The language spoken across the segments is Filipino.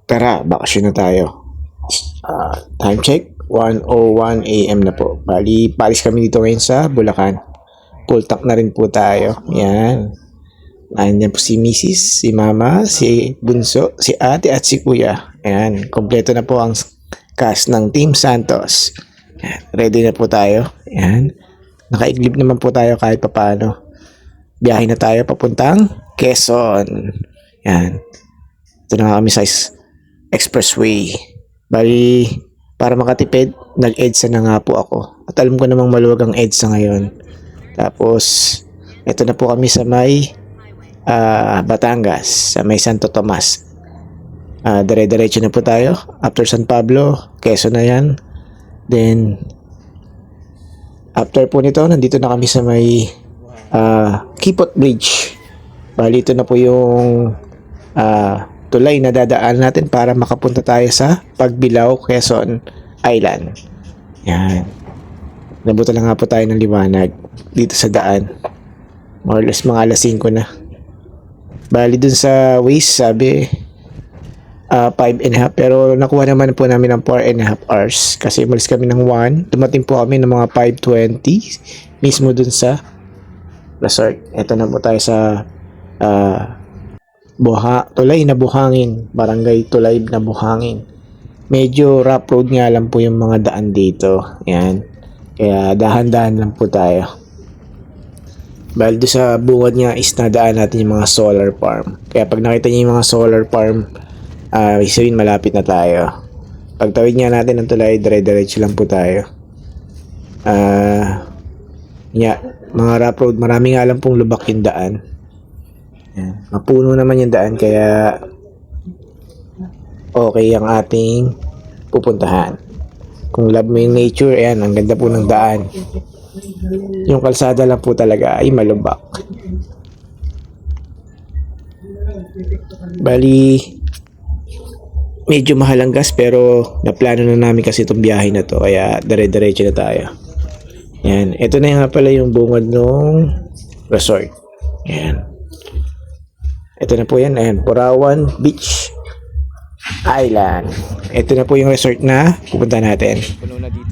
Tara, bakasyon na tayo. Time check, 1:01 AM na po. Bali, palis kami dito ngayon sa Bulacan. Full tank na rin po tayo. Yan. Nandiyan po si Mrs., si Mama, si Bunso, si Ate at si Kuya. Yan. Kompleto na po ang cast ng Team Santos. Yan. Ready na po tayo. Yan. Nakaiglip naman po tayo kahit papaano. Biyahe na tayo papuntang Quezon. Yan. Ito na nga kami sa expressway. Bali, para makatipid, nag-EDSA na nga po ako. At alam ko namang maluwag ang EDSA ngayon. Tapos, ito na po kami sa may Batangas, sa may Santo Tomas. Dire-diretso na po tayo. After San Pablo, Quezon na yan. Then, after po nito, nandito na kami sa may Kipot Bridge. Bali, ito na po yung tulay na dadaan natin para makapunta tayo sa Pagbilao, Quezon Island. Yan. Nabuta lang nga po tayo ng liwanag dito sa daan. More or less mga alas 5 na. Bali dun sa Waze sabi 5.5, pero nakuha naman po namin ng 4.5 hours kasi umalis kami ng 1. Dumating po kami ng mga 5:20 mismo dun sa resort. Ito na po tayo sa Tulay na Buhangin, Barangay Tulay na Buhangin. Medyo rough road nga lang po yung mga daan dito. Yan. Kaya dahan-dahan lang po tayo. Bali doon sa bungad nga is nadaan natin yung mga solar farm. Kaya pag nakita niyo yung mga solar farm, sabihin malapit na tayo. Pagtawid nga natin ng tulay, dire-diretso lang po tayo. Mga rough road, marami nga lang pong lubak yung daan. Yan. Mapuno naman yung daan kaya okay ang ating pupuntahan. Kung love mo yung nature, ayan, ang ganda po ng daan. Yung kalsada lang po talaga ay malubak. Bali, medyo mahal ang gas pero naplano na namin kasi itong biyahe na to kaya dire-diretso na tayo. Yan, ito na nga pala yung bungad ng resort. Yan. Ito na po yan, ayan, Purawan Beach Island. Ito na po yung resort na pupunta natin.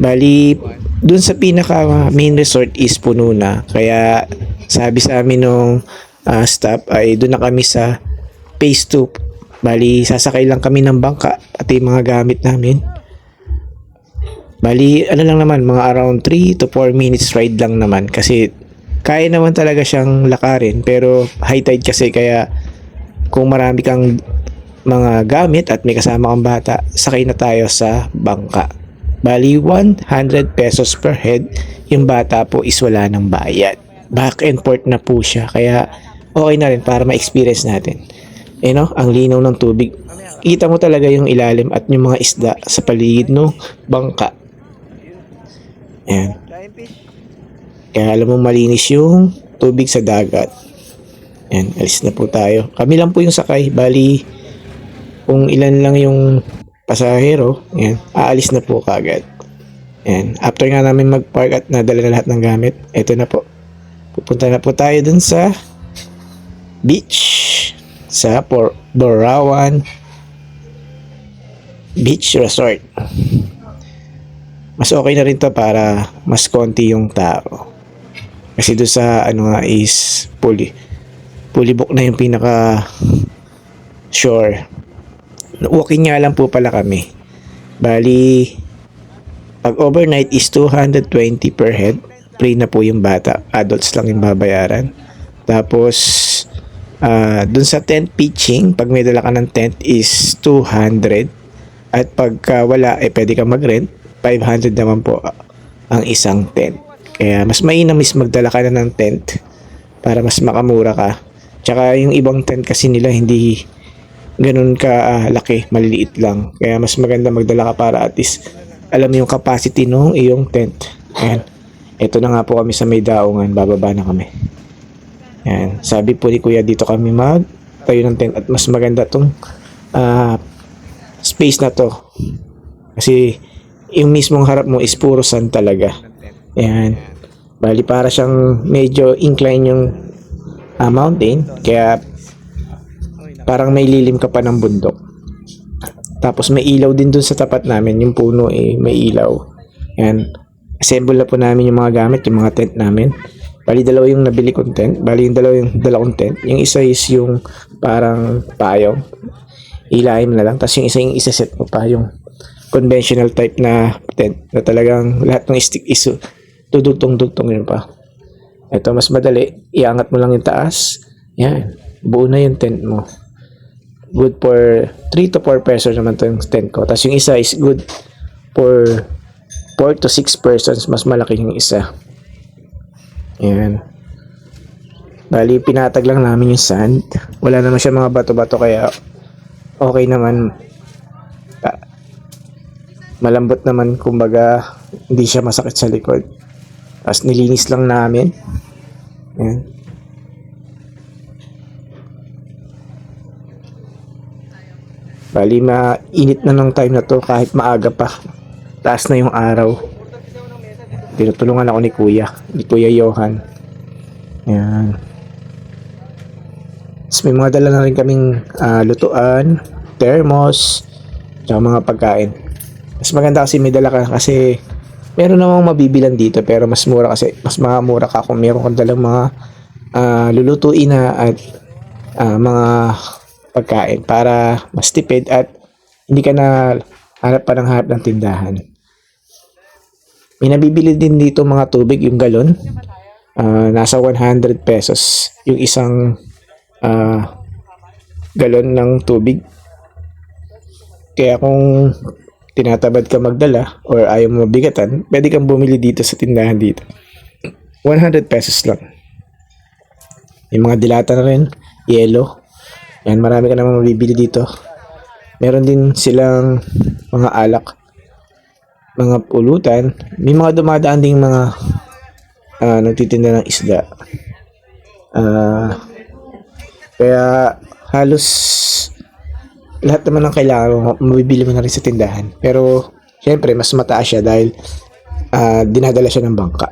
Bali, dun sa pinaka main resort is puno na. Kaya sabi sa amin nung staff ay dun na kami sa phase 2. Bali, sasakay lang kami ng bangka at yung mga gamit namin. Bali, ano lang naman, mga around 3 to 4 minutes ride lang naman. Kasi kaya naman talaga siyang lakarin. Pero high tide kasi kaya kung marami kang mga gamit at may kasama kang bata, sakay na tayo sa bangka. Bali, 100 pesos per head. Yung bata po is wala ng bayad. Back and forth na po siya. Kaya okay na rin para ma-experience natin. Ang linaw ng tubig. Kita mo talaga yung ilalim at yung mga isda sa paligid ng bangka. Ayan. Kaya alam mo malinis yung tubig sa dagat. Ayan, alis na po tayo. Kami lang po yung sakay. Bali, kung ilan lang yung pasahero, ayan, aalis na po kagad. Ayan, after nga namin mag-park at nadala na lahat ng gamit, eto na po. Pupunta na po tayo dun sa beach. Sa Borawan Beach Resort. Mas okay na rin to para mas konti yung tao. Kasi doon sa is fully book na yung pinaka shore. Walking nga lang po pala kami. Bali, pag overnight is 220 per head. Free na po yung bata. Adults lang yung babayaran. Tapos, dun sa tent pitching, pag may dala ka ng tent is 200. At pagka wala, pwede ka mag-rent. 500 naman po ang isang tent. Kaya mas mainam is magdala ka na ng tent para mas makamura ka. Tsaka yung ibang tent kasi nila hindi ganun ka laki, maliliit lang. Kaya mas maganda magdala ka para at least alam mo yung capacity ng iyong tent. Ayan. Ito na nga po kami sa may daungan, bababa na kami. Ayan. Sabi po ni Kuya dito kami tayo ng tent at mas maganda tong space na to. Kasi yung mismong harap mo is puro sand talaga. Ayan. Bali para siyang medyo incline yung mountain, kaya parang may lilim ka pa ng bundok. Tapos may ilaw din dun sa tapat namin, yung puno may ilaw. Yan. Assemble na po namin yung mga gamit, yung mga tent namin. Bali dalawa yung nabili kong tent. Bali yung dala kong tent. Yung isa is yung parang payong. Ilalim na lang. Tapos yung isa set mo pa yung conventional type na tent na talagang lahat ng stick is tudugtong-dugtong yun pa. Ito mas madali. Iangat mo lang yung taas. Yan. Buo na yung tent mo. Good for 3 to 4 persons naman to yung tent ko. Tapos yung isa is good for 4 to 6 persons. Mas malaki yung isa. Yan. Bali, pinatag lang namin yung sand. Wala naman siya mga bato-bato kaya okay naman. Malambot naman, kumbaga hindi siya masakit sa likod. Tapos nilinis lang namin. Yan. Bali, mainit na ng time na to kahit maaga pa. Taas na yung araw. Tinutulungan ako ni Kuya Johan. Yan. Tapos may mga dala na rin kaming lutuan, thermos, tsaka mga pagkain. Mas maganda kasi may dala ka kasi meron namang mabibilan dito pero mas mura kasi mas mura ka kung meron kang dalang mga lulutuin na at mga pagkain para mas tipid at hindi ka na hanap pa ng hanap ng tindahan. May nabibili din dito mga tubig, yung galon. Nasa 100 pesos yung isang galon ng tubig. Kaya kung tinatabad ka magdala or ayaw mo mabigatan, pwede kang bumili dito sa tindahan dito. 100 pesos lang. Yung mga dilata na rin, yelo. Yan, marami ka naman mabibili dito. Meron din silang mga alak, mga pulutan. May mga dumadaan ding mga nagtitinda ng isda. Kaya halos lahat naman ng kailangan mo mabibili mo na rin sa tindahan. Pero syempre mas mataas siya dahil dinadala siya ng bangka.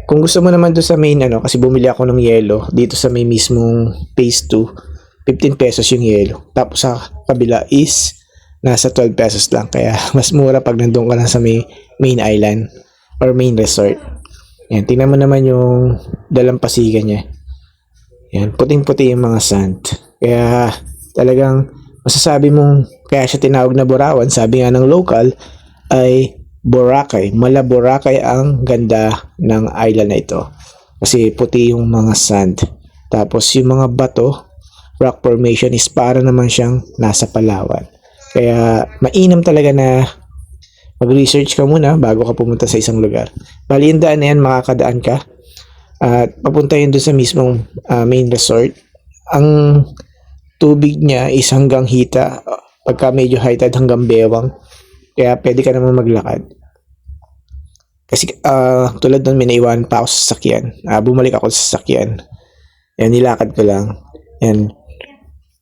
Kung gusto mo naman doon sa main kasi bumili ako ng yelo dito sa may mismong phase 2, 15 pesos yung yelo. Tapos sa kabila is nasa 12 pesos lang. Kaya mas mura pag nandun ka lang sa may main island or main resort. Yan, tingnan mo naman yung dalampasigan niya. Yan, puting-puti yung mga sand. Kaya talagang masasabi mong kaya siya tinawag na Borawan, sabi nga ng local ay Boracay. Mala Boracay ang ganda ng island na ito. Kasi puti yung mga sand. Tapos yung mga bato, rock formation is para naman siyang nasa Palawan. Kaya mainam talaga na mag-research ka muna bago ka pumunta sa isang lugar. Bali yung daan na yan, makakadaan ka. At papunta yun doon sa mismong main resort. Ang tubig niya is hanggang hita. Pagka medyo high tide hanggang bewang. Kaya pwede ka naman maglakad. Kasi tulad nun, may naiwan pa ako sa sasakyan. Bumalik ako sa sasakyan. Yan, nilakad ko lang. Yan.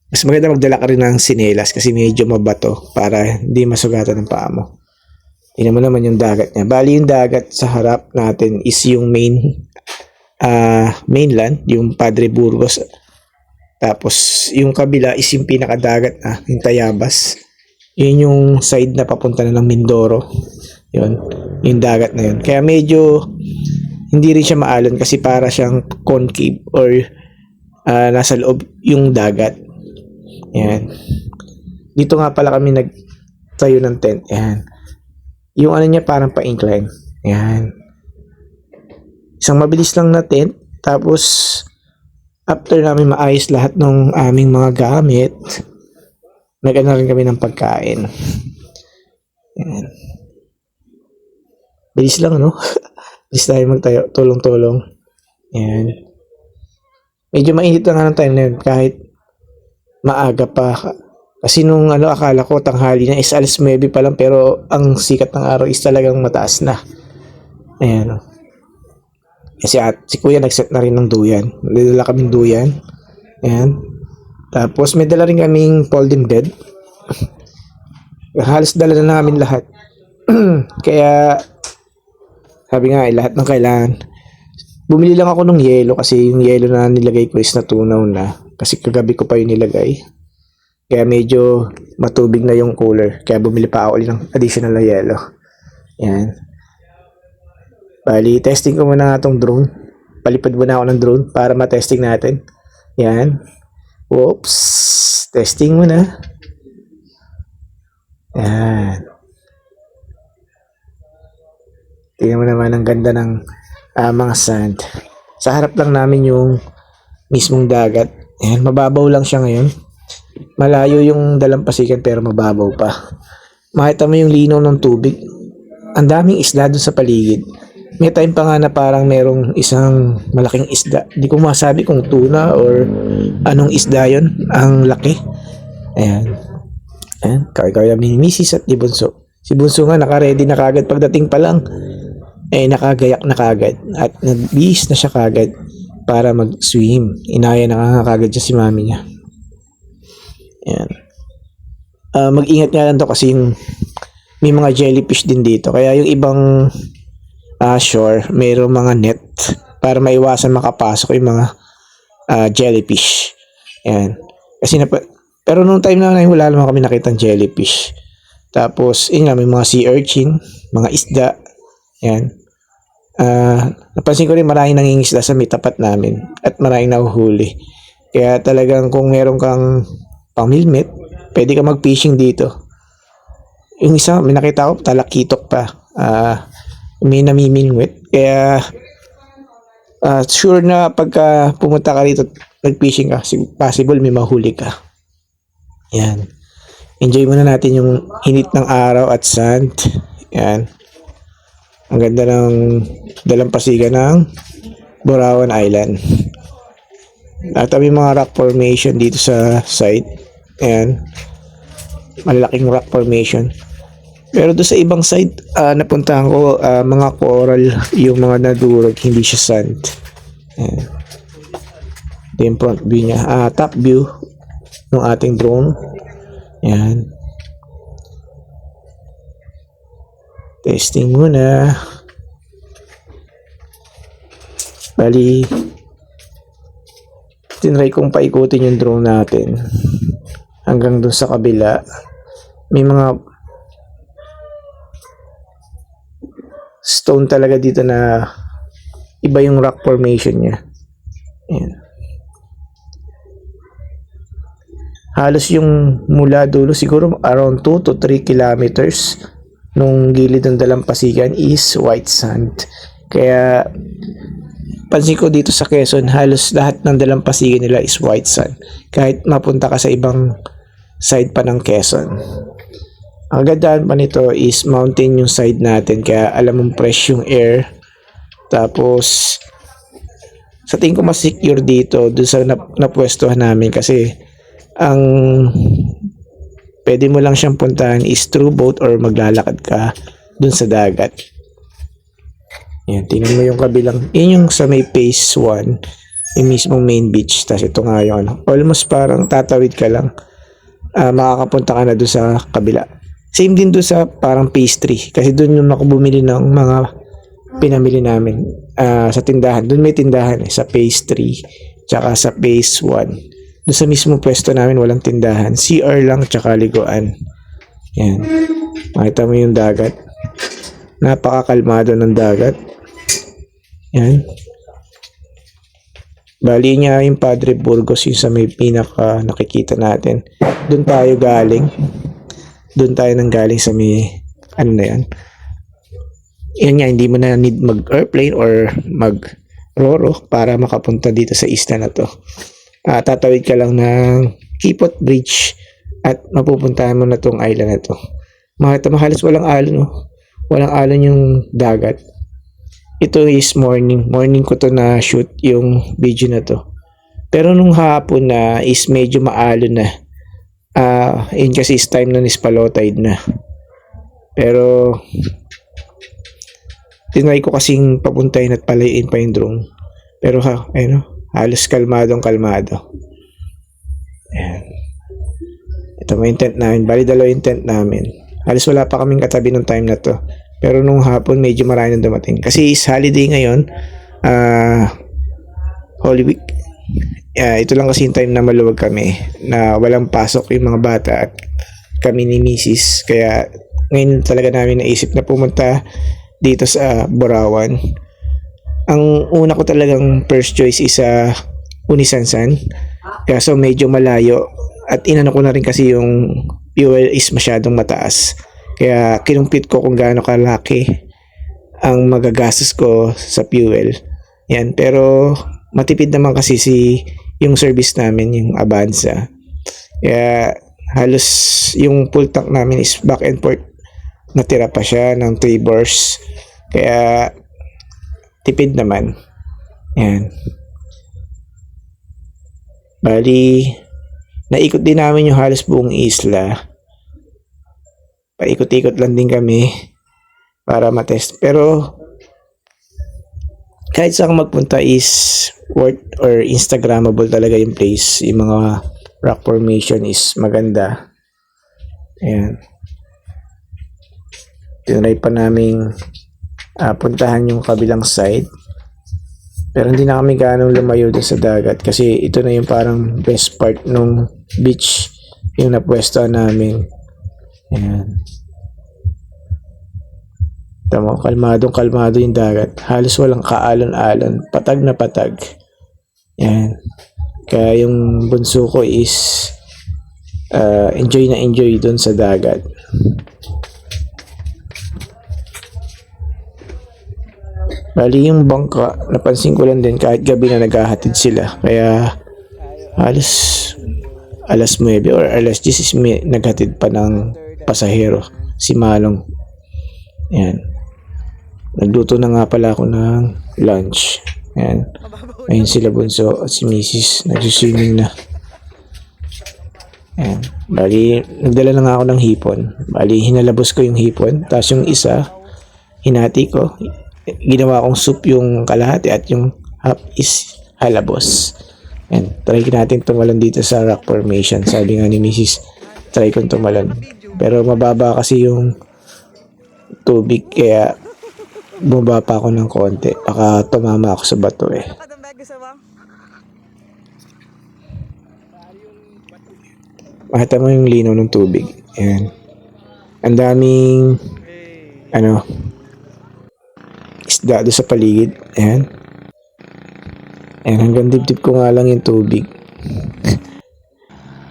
Mas maganda magdala ka rin ng sinelas kasi medyo mabato para hindi masugatan ng paa mo. Tingnan mo naman yung dagat niya. Bali yung dagat sa harap natin is yung mainland, yung Padre Burgos. Tapos yung kabila is yung pinakadagat na, yung Tayabas. Yun yung side na papunta na ng Mindoro. Yun, yung dagat na yun. Kaya medyo hindi rin siya maalon kasi para siyang concave or nasa loob yung dagat. Yan. Dito nga pala kami nagtayo ng tent. Yan. Yung niya parang pa-incline. Yan. Isang mabilis lang na tent. Tapos, after namin maayos lahat ng aming mga gamit, nag-ano rin kami ng pagkain. Yan. Bilis lang, no? Bilis tayo magtayo. Tulong-tulong. Yan. Medyo mainit na nga ng time na yun. Kahit maaga pa. Kasi nung akala ko tanghali na is alas 9 pa lang pero ang sikat ng araw is talagang mataas na. Ayan. Kasi si Kuya nagset na rin ng duyan. Dala kaming duyan. Ayan. Tapos may dala rin kaming folding bed. Halos dala na namin lahat. Kaya sabi nga lahat ng kailangan. Bumili lang ako ng yelo kasi yung yelo na nilagay ko is natunaw na. Kasi kagabi ko pa yung nilagay. Kaya medyo matubig na yung cooler. Kaya bumili pa ako ulit ng additional na yelo. Yan. Bali, testing ko muna nga itong drone. Palipad muna ako ng drone para matesting natin. Yan. Whoops. Testing muna. Yan. Tingnan mo naman ang ganda ng mga sand. Sa harap lang namin yung mismong dagat. Yan, mababaw lang siya ngayon. Malayo yung dalampasigan pero mababaw pa. Makita mo yung linaw ng tubig. Ang daming isda dun sa paligid. May time pa nga na parang merong isang malaking isda. Hindi ko masabi kung tuna or anong isda yon. Ang laki. Ayan. Ayan. Kaya ni Mrs. at ni Bunso. Si Bunso nga naka-ready na kagad pagdating pa lang. Nakagayak na kagad. At nag-bihis na siya kagad para mag-swim. Inaya na nga kagad siya si mami niya. Ayan. Mag-ingat nga lang to kasi may mga jellyfish din dito. Kaya yung ibang shore, mayroong mga net para maiwasan makapasok yung mga jellyfish. Ayan. Kasi pero nung time na yun, wala naman kami nakitang jellyfish. Tapos, yun nga, may mga sea urchin, mga isda. Ayan. Napansin ko rin maraming nangingisda sa may tapat namin at maraming nahuhuli. Kaya talagang kung meron kang pamilmit, pwede ka mag-fishing dito. Yung isa, may nakita ko, talakitok pa. May namimingwit. Kaya, sure na pagka pumunta ka dito, nag-fishing ka, possible may mahuli ka. Yan. Enjoy muna natin yung init ng araw at sand. Yan. Ang ganda ng dalampasigan ng Borawan Island. At may mga rock formation dito sa side. Ayan. Malalaking rock formation. Pero doon sa ibang side, napuntahan ko mga coral, yung mga nadurog, hindi siya sand. Ayan. Ito yung front view niya. Top view ng ating drone. Ayan. Testing muna. Bali, tinry kong paikutin yung drone natin hanggang dun sa kabila. May mga stone talaga dito na iba yung rock formation niya. Ayan. Halos yung mula dulo siguro around 2 to 3 kilometers nung gilid ng dalampasigan is white sand. Kaya pansin ko dito sa Quezon, halos lahat ng dalampasigan nila is white sand. Kahit mapunta ka sa ibang side pa ng Quezon. Ang gandaan pa nito is mountain yung side natin, kaya alam mong fresh yung air. Tapos sa tingin ko mas secure dito doon sa napwestuhan namin kasi ang pwede mo lang siyang puntahan is through boat or maglalakad ka dun sa dagat. Yan, tingnan mo yung kabilang. Yun yung sa may phase 1, yung mismong main beach. Tapos ito nga yung almost parang tatawid ka lang. Makakapunta ka na dun sa kabila. Same din dun sa parang phase 3. Kasi dun yung ako bumili ng mga pinamili namin sa tindahan. Dun may tindahan sa phase 3 tsaka sa phase 1. Doon sa mismo pwesto namin walang tindahan. CR lang tsaka liguan. Yan. Makita mo yung dagat. Napakakalmado ng dagat. Yan. Bali niya yung Padre Burgos yung sa may pinaka nakikita natin. Doon tayo galing. Doon tayo nang galing sa may ano na yan. Yan nga, hindi mo na need mag-airplane or mag-roro para makapunta dito sa isla na to. Tatawid ka lang ng Kipot Bridge at mapupuntahan mo na tong island na to. Makita mo halos walang alon, no? Walang alon yung dagat. Ito is morning ko to na shoot yung video na to. Pero nung hapon na is medyo maalon na. Yun kasi is time na is low tide na. Pero tinry ko kasing papuntahin at palayin pa yung drone. Pero ayun, halos kalmado. Ayan. Ito mo yung tent namin. Bali dalawa yung tent namin. Halos wala pa kaming katabi ng time na to. Pero nung hapon medyo marami nang dumating. Kasi is holiday ngayon. Holy Week. Ito lang kasi yung time na maluwag kami, na walang pasok yung mga bata at kami ni Mrs. Kaya ngayon talaga namin naisip na pumunta dito sa Borawan. Ang una ko talagang first choice is sa Unisansan. Kaso medyo malayo at inano ko na rin kasi yung fuel is masyadong mataas. Kaya kinumpit ko kung gaano kalaki ang magagastos ko sa fuel. Yan, pero matipid naman kasi yung service namin, yung Avanza. Kaya halos yung full tank namin is back and forth. Natira pa siya ng 3 bars. Kaya tipid naman. Yan. Bali, naikot din namin yung halos buong isla. Paikot-ikot lang din kami para matest. Pero kahit saan magpunta is worth or Instagrammable talaga yung place. Yung mga rock formation is maganda. Ayan. Tinry pa namin puntahan yung kabilang side. Pero hindi na kami ganong lumayo din sa dagat kasi ito na yung parang best part nung beach yung napwesto namin. Ayan. Tama, kalmado yung dagat. Halos walang kaalon-alon. Patag na patag. Yan. Kaya yung bunso ko is enjoy na enjoy dun sa dagat. Bali yung bangka, napansin ko lang din kahit gabi na naghahatid sila. Kaya halos alas 9 or alas 10 is naghatid pa ng pasahero. Si Malong. Yan. Nagluto na nga pala ako ng lunch. Yan. Ayun sila bunso at si Mrs. Nagsuswimming na. Yan. Bali, nagdala na nga ako ng hipon. Bali, hinalabos ko yung hipon. Tapos yung isa, hinati ko. Ginawa kong soup yung kalahati at yung half is halabos. Yan. Try natin tumalon dito sa rock formation. Sabi nga ni Mrs. Try kong tumalon. Pero mababa kasi yung tubig kaya bumaba pa ako ng konti. Baka tumama ako sa bato eh. Makita mo yung linaw ng tubig. Ayan. Ang daming isda doon sa paligid. Ayan. Ayan, hanggang dibdib ko nga lang yung tubig.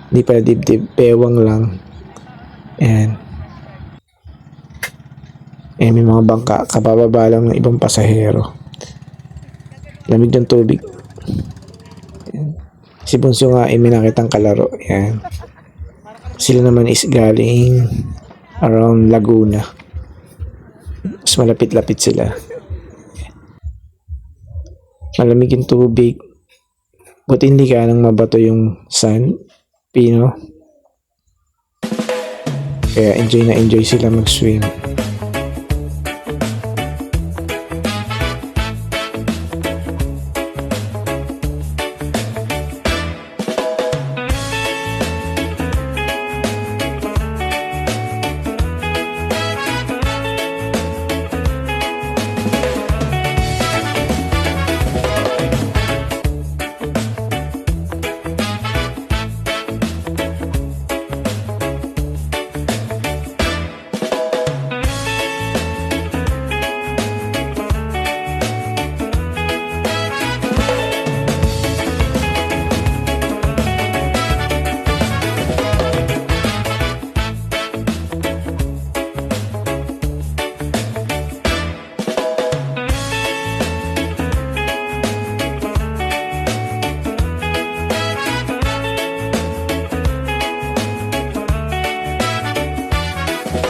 Hindi pala dibdib, bewang lang. Ayan. May mga bangka, kabababa lang ng ibang pasahero. Lamig ng tubig. Ayan. Si Bunso nga may nakitang kalaro. Ayan. Sila naman is galing around Laguna. Mas malapit-lapit sila. Malamig yung tubig. Buti hindi ka nang mabato yung sand, pino. Kaya enjoy na enjoy sila mag-swim.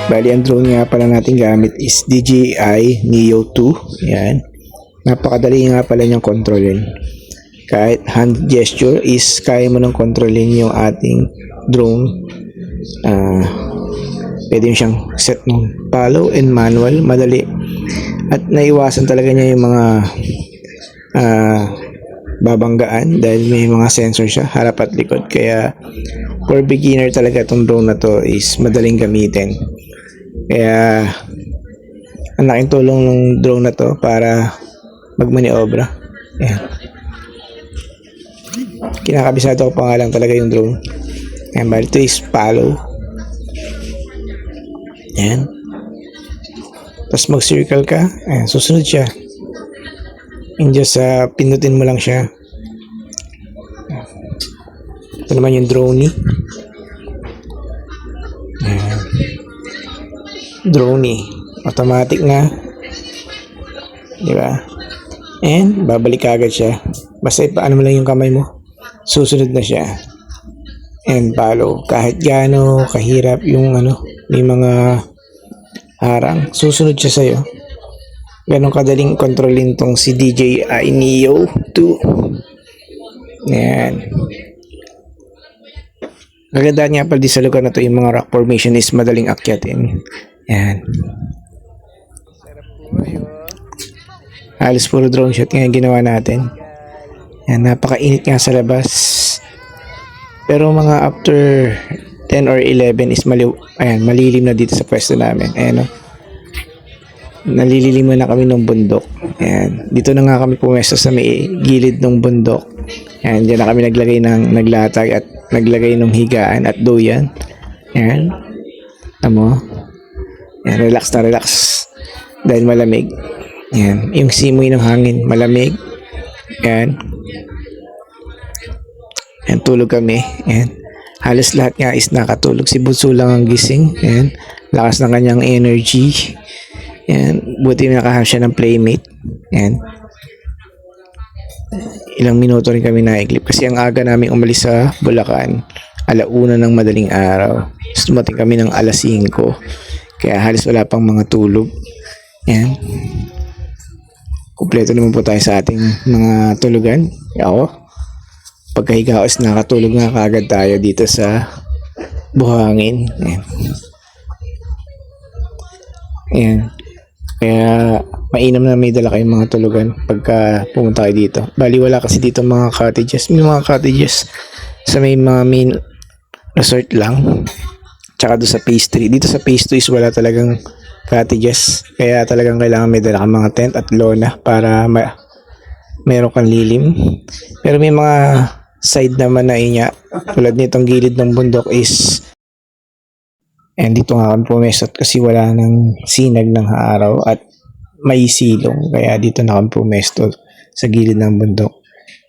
Bali, ang drone nga pala natin gamit is DJI Neo 2. Yan. Napakadali nga pala niyang kontrolin. Kahit hand gesture is kaya mo nang kontrolin yung ating drone. Pwede mo siyang set ng follow and manual. Madali. At naiwasan talaga niya yung mga babanggaan dahil may mga sensor siya harap at likod. Kaya for beginner talaga itong drone na to is madaling gamitin. Kaya ang laking tulong ng drone na to para magmaniobra. Ayan. Kinakabisado ko pa nga lang talaga yung drone. Ayan, bali ito is follow. Ayan. Tapos mag-circle ka. Ayan, susunod siya. And just pindutin mo lang siya. Ito naman yung drone. Ayan. Drone. Automatic na. Diba? And babalik agad siya. Basta ipaano mo lang yung kamay mo. Susunod na siya. And follow. Kahit gaano kahirap yung may mga harang, susunod siya sa'yo. Ganon kadaling kontrolin tong si DJI Neo 2. Ayan. Kagandaan nga pala di sa lugar na to, yung mga rock formation is madaling akyatin. Ayan. Halos puro drone shot nga ginawa natin. Ayan, napakainit nga sa labas. Pero mga after 10 or 11 is malilim na dito sa pwesto namin. Ayan, nalililiman na kami ng bundok. Ayan, dito na nga kami pumesto sa may gilid ng bundok. Ayan, dyan na kami naglatag at naglagay ng higaan at duyan. Ayan, tamo. Ayan, relax na relax dahil malamig. Ayan, yung simoy ng hangin malamig. Ayan. Ayan, tulog kami. Ayan. Halos lahat nga is nakatulog. Si Bunso lang ang gising. Ayan. Lakas ng kanyang energy. Ayan. Buti nakahap siya ng playmate. Ayan. Ilang minuto rin kami naiglip. Kasi ang aga namin umalis sa Bulacan. 1:00 ng madaling araw. Tapos dumating kami ng 5:00. Kaya halos wala pang mga tulog. Ayan. Kumpleto naman po tayo sa ating mga tulugan. Ako. Pagkahiga ko is nakatulog nga kagad tayo dito sa buhangin. Ayan. Ayan. Kaya mainam na may dala kayong mga tulugan pagka pumunta kayo dito. Bali wala kasi dito mga cottages. May mga cottages sa may mga main resort lang. Tsaka doon sa phase 3. Dito sa phase 2 is wala talagang cottages. Kaya talagang kailangan may dala kang mga tent at lona para meron kang lilim. Pero may mga side naman na inya tulad nitong gilid ng bundok is and dito nga kami pumesot kasi wala nang sinag ng araw at may silong kaya dito na kami pumesto sa gilid ng bundok,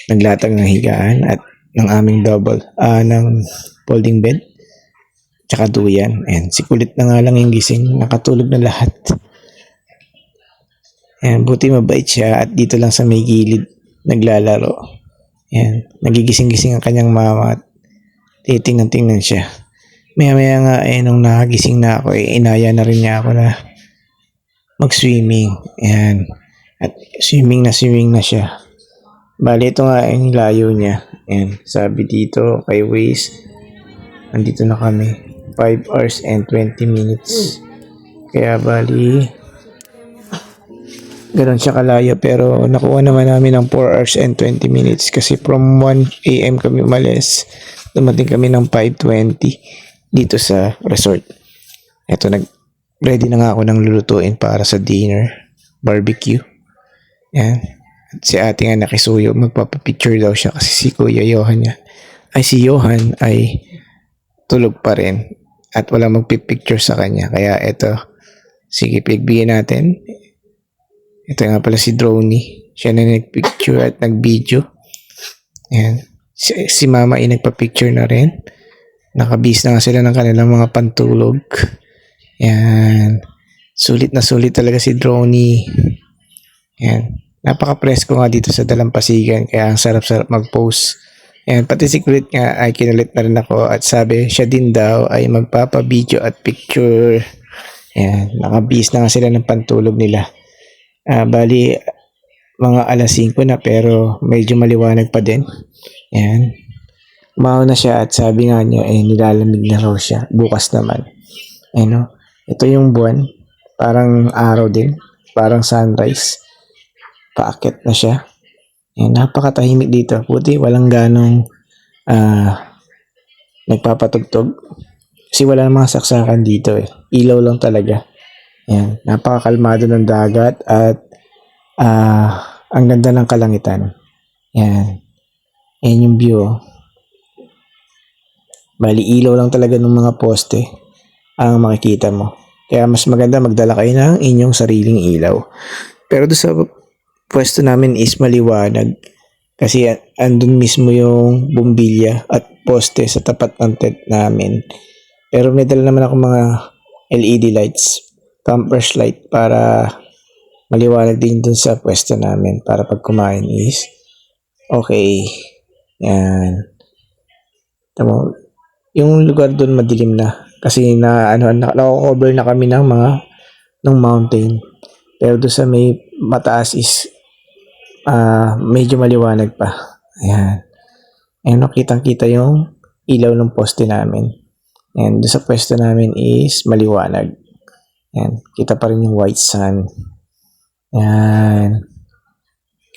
naglatag ng higaan at ng aming ng folding bed tsaka duyan. And si kulit na nga lang yung gising, nakatulog na lahat. And buti mabait siya at dito lang sa may gilid naglalaro. Yan, nagigising-gising ang kanyang mama at titingnan-tingnan siya. Maya-maya nga nung nakagising na ako inaya na rin niya ako na mag-swimming. Yan. At swimming na siya. Bali ito nga yung layo niya. Yan, sabi dito kay Waze, andito na kami 5 hours and 20 minutes. Kaya bali ganoon siya kalayo pero nakuha naman namin ng 4 hours and 20 minutes kasi from 1 AM kami umalis, dumating kami ng 5:20 dito sa resort. Eto, ready na nga ako ng lulutuin para sa dinner, barbecue. Yan. At si ate nga nakisuyo, magpapapicture daw siya kasi si Kuya Johan si Johan ay tulog pa rin at wala magpipicture sa kanya. Kaya eto, sige, pigbigyan natin. Ito nga pala si Droney. Siya na nagpicture at nagvideo. Ayan. Si mama ay nagpa-picture na rin. Nakabis na nga sila ng kanilang mga pantulog. Ayan. Sulit na sulit talaga si Droney. Ayan. Napaka-presko nga dito sa Dalampasigan. Kaya ang sarap-sarap mag-post. Ayan. Pati si Kulit nga ay kinulit na rin ako. At sabi, siya din daw ay magpapa-video at picture. Ayan. Nakabis na nga sila ng pantulog nila. Bali mga 5:00 na pero medyo maliwanag pa din. Ayan. Umaw na siya at sabi nga niya nilalamig na raw siya bukas naman. Ayan, ito yung buwan, parang araw din, parang sunrise. Paakyat na siya. Ayan, napakatahimik dito. Buti walang ganong nagpapatugtog. Kasi wala namang saksakan dito Ilaw lang talaga. Ayan, napakakalmado ng dagat at ang ganda ng kalangitan. Ayan. Ayan yung view. Bali, ilaw lang talaga ng mga poste ang makikita mo. Kaya mas maganda magdala kayo ng inyong sariling ilaw. Pero doon sa pwesto namin is maliwanag. Kasi andun mismo yung bumbilya at poste sa tapat ng tent namin. Pero may dala naman ako mga LED lights, campers light para maliwanag din dun sa pwesto namin para pag kumain is okay. Yan. Tama. Yung lugar doon madilim na kasi nako-cover na kami ng mountain. Pero doon sa may mataas is medyo maliwanag pa. Ayan. Ayan, kitang-kita yung ilaw ng poste namin. And doon sa pwesto namin is maliwanag. Ayan, kita pa rin yung white sun. Ayan.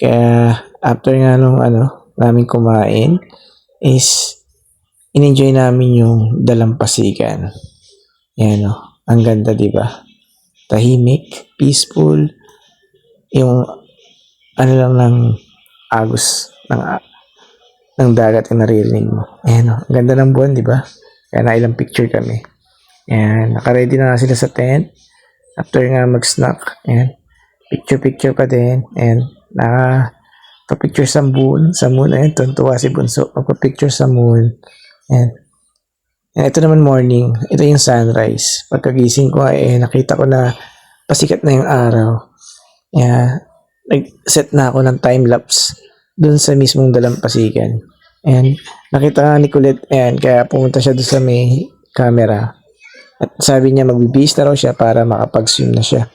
Kaya after nga nung namin kumain is in-enjoy namin yung dalampasigan. Ayan ang ganda, di ba? Tahimik, peaceful, yung lang ng agos ng dagat yung naririnig mo. Ayan ang ganda ng buwan, di ba? Kaya na ilang picture kami. Ayan, naka-ready na sila sa tent. After nga mag-snack, ayan, picture pa din. And pa-picture sa moon. Sa moon, ayan, tuntua si Bunso. Magpa-picture sa moon. Ayan. And ito naman morning. Ito yung sunrise. Pagkagising ko, nakita ko na pasikat na yung araw. Ayan. Nag-set na ako ng time-lapse dun sa mismong dalampasigan. And nakita nga ni Colette, ayan, kaya pumunta siya dun sa may camera. At sabi niya magbibihis na raw siya para makapag-swim na siya.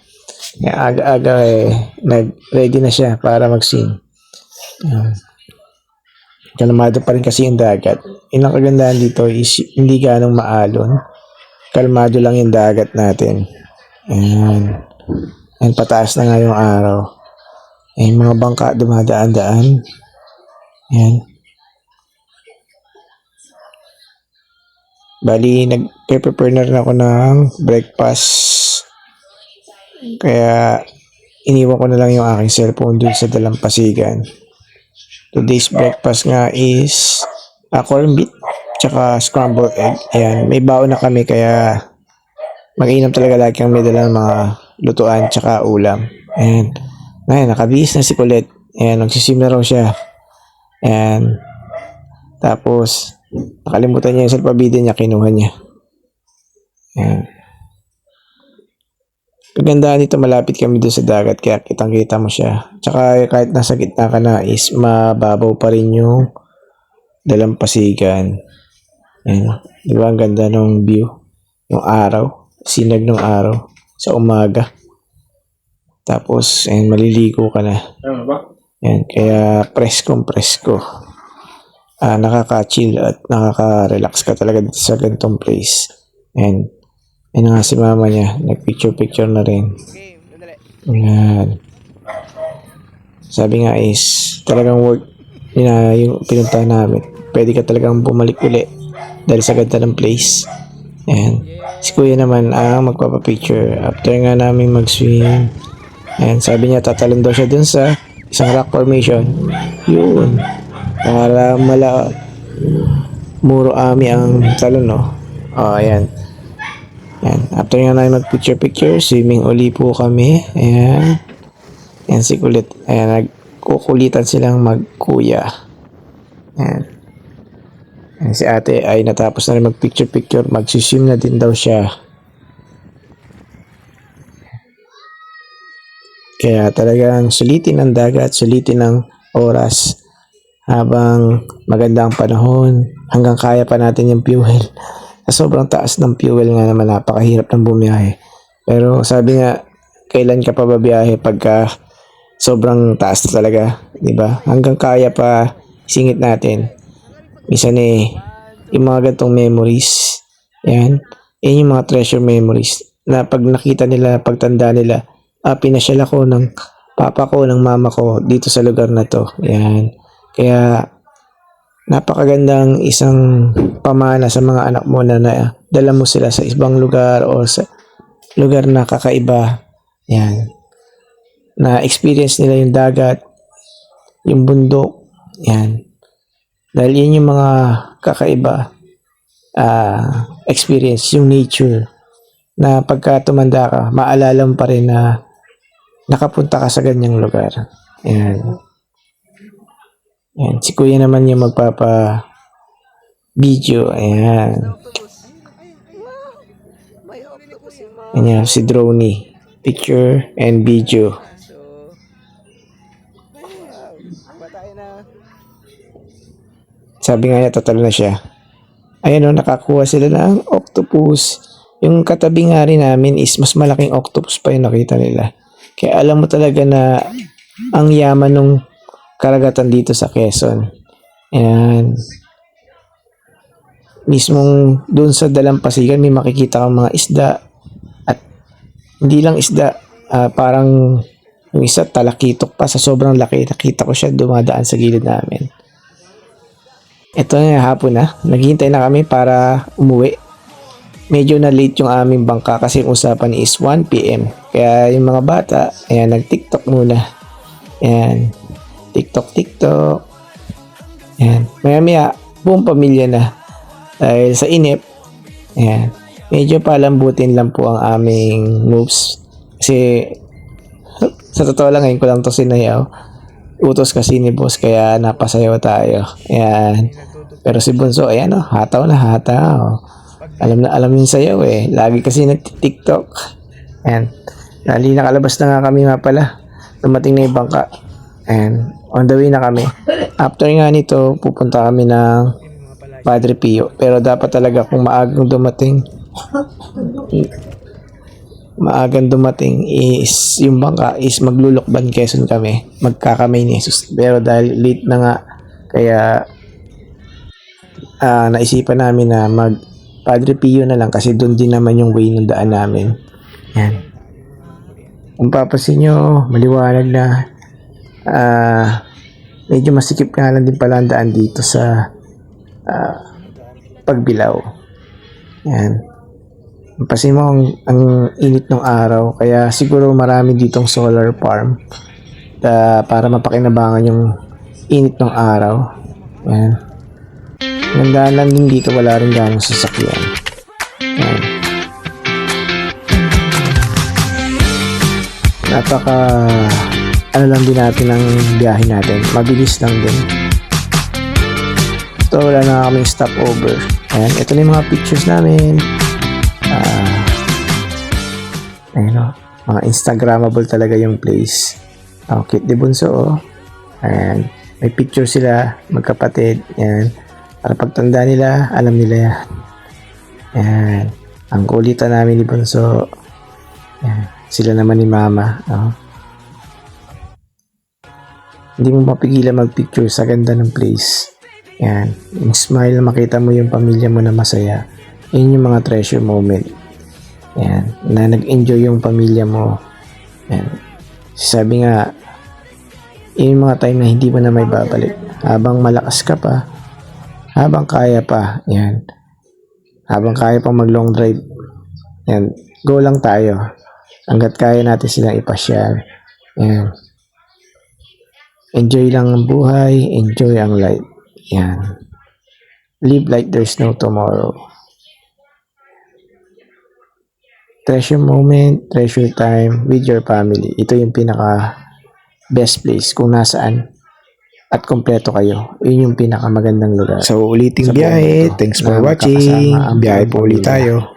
Kaya aga-aga nag-ready na siya para mag-swim. Kalmado pa rin kasi yung dagat. Yung kagandahan dito is hindi ganong maalon. Kalmado lang yung dagat natin. Ayan. Ayan, pataas na nga yung araw. Ayan, mga bangka dumadaan-daan. Ayan. Bali, nag-prepare na rin ako ng breakfast. Kaya, iniwan ko na lang yung aking cellphone dun sa dalampasigan. Today's breakfast nga is corned beef tsaka scrambled egg. Ayan, may baon na kami kaya mag-inom talaga lagi kang may dala ng mga lutuan tsaka ulam. Ayan, nakabihis na si Colette. Ayan, nagsisim na raw siya. Ayan, tapos nakalimutan niya yung salpabida niya, kinuha niya. Ayan. Kagandahan dito, malapit kami doon sa dagat kaya kitang-kita mo siya. Tsaka kahit nasa gitna ka na is mababaw pa rin yung dalampasigan. Ayan. Di ba ang ganda ng view? Yung araw, sinag ng araw sa umaga. Tapos, ayan, maliligo ka na. Ayan, kaya presko. Nakaka-chill at nakaka-relax ka talaga dito sa ganitong place. Ayan. Ayun nga si mama niya, nag-picture na rin. Ayan. Sabi nga is, talagang work yung pinuntahan namin. Pwede ka talagang bumalik uli dahil sa ganda ng place. Ayan. Si kuya naman ang magpapapicture. After nga namin mag-swim, ayan, sabi niya tatalon daw siya dun sa isang rock formation. Yun. Para muro ami ang talon, no? Ayan. Ayan. After nga namin mag-picture, swimming uli po kami. Ayan. Ayan si Kulit. Ayan, nagkukulitan silang magkuya. Ayan. Ayan. Si ate ay natapos na rin mag-picture. Magsiswim na din daw siya. Kaya talagang sulitin ang dagat, sulitin ang oras habang maganda ang panahon hanggang kaya pa natin yung fuel. Sa sobrang taas ng fuel nga naman, napakahirap ng bumiyahe. Pero sabi nga, kailan ka pa babiyahe pagka sobrang taas na talaga, di ba? Hanggang kaya pa singit natin. Minsan yung mga gantong memories, yan yung mga treasure memories na pag nakita nila, pagtanda nila, pinasyal ako ng papa ko, ng mama ko dito sa lugar na to. Yan. Kaya napakagandang isang pamana sa mga anak mo na dala mo sila sa ibang lugar o sa lugar na kakaiba. Yan. Na experience nila yung dagat, yung bundok. Yan. Dahil yun yung mga kakaiba experience, yung nature na pagka tumanda ka, maalala mo pa rin na nakapunta ka sa ganyang lugar. Ayan. Ayan. Si Kuya naman yung magpapa-video. Ayan. Ayan, si Droney. Picture and video. Sabi nga niya, total na siya. Ayan o, nakakuha sila ng octopus. Yung katabi nga rin namin is mas malaking octopus pa yung nakita nila. Kaya alam mo talaga na ang yaman ng karagatan dito sa Quezon. Ayan. Mismong doon sa Dalampasigan may makikita kang mga isda. At hindi lang isda, parang yung isa talakitok pa sa sobrang laki. Nakita ko siya dumadaan sa gilid namin. Ito na hapon na. Naghihintay na kami para umuwi. Medyo na late yung aming bangka kasi yung usapan is 1 PM. Kaya yung mga bata, ayan, nag-TikTok muna. Ayan. TikTok. Ayan. Maya-maya, buong pamilya na. Dahil sa inip, ayan. Medyo palambutin lang po ang aming moves. Kasi, sa totoo lang, ngayon ko lang to sinayaw. Utos kasi ni boss kaya napasayaw tayo. Ayan. Pero si Bunso, ayan o, hataw na hataw. Alam yung sayaw eh. Lagi kasi nag-TikTok. Ayan. Lali nakalabas na nga kami nga pala. Dumating na yung bangka. Ayan. On the way na kami. After nga nito, pupunta kami ng Padre Pio. Pero dapat talaga kung maagang dumating is yung bangka is maglulukban Quezon kami, magkakamay ni Jesus. Pero dahil late na nga, kaya naisipan namin na mag Padre Pio na lang kasi doon din naman yung way ng daan namin. Yan. Kung papasin nyo, maliwanag na medyo masikip nga lang din pala ang daan dito sa Pagbilao. Yan. Pasin mo ang init ng araw, kaya siguro marami ditong solar farm para mapakinabangan yung init ng araw. Yan. Gandaan lang din dito, wala rin ganong sasakyan. Yan. Ano lang din natin ang biyahe natin, mabilis lang din. Ito, wala na kaming stopover. Ayan, ito na yung mga pictures namin. Ayun o, mga Instagrammable talaga yung place. Cute di Bunso o. Ayan, may picture sila, magkapatid. Ayan, para pagtanda nila, alam nila yan. Ayan, ang kulitan namin ni Bunso. Ayan, sila naman ni Mama. Hindi mo mapigilan magpicture sa ganda ng place. Ayan, yung smile na makita mo yung pamilya mo na masaya. Yun yung mga treasure moment. Ayan, na nag-enjoy yung pamilya mo. Ayan. Sabi nga, yun yung mga time na hindi mo na may babalik. Habang malakas ka pa, habang kaya pa, ayan. Habang kaya pa mag long drive, ayan, go lang tayo. Hanggat kaya natin silang ipasyal. Ayan. Enjoy lang ang buhay, enjoy ang life. Ayan. Live like there's no tomorrow. Treasure moment, treasure time with your family. Ito yung pinaka best place kung nasaan at kompleto kayo. Yun yung pinaka magandang lugar. So uliting biyahe. Thanks for watching. Biyahe po ulit tayo.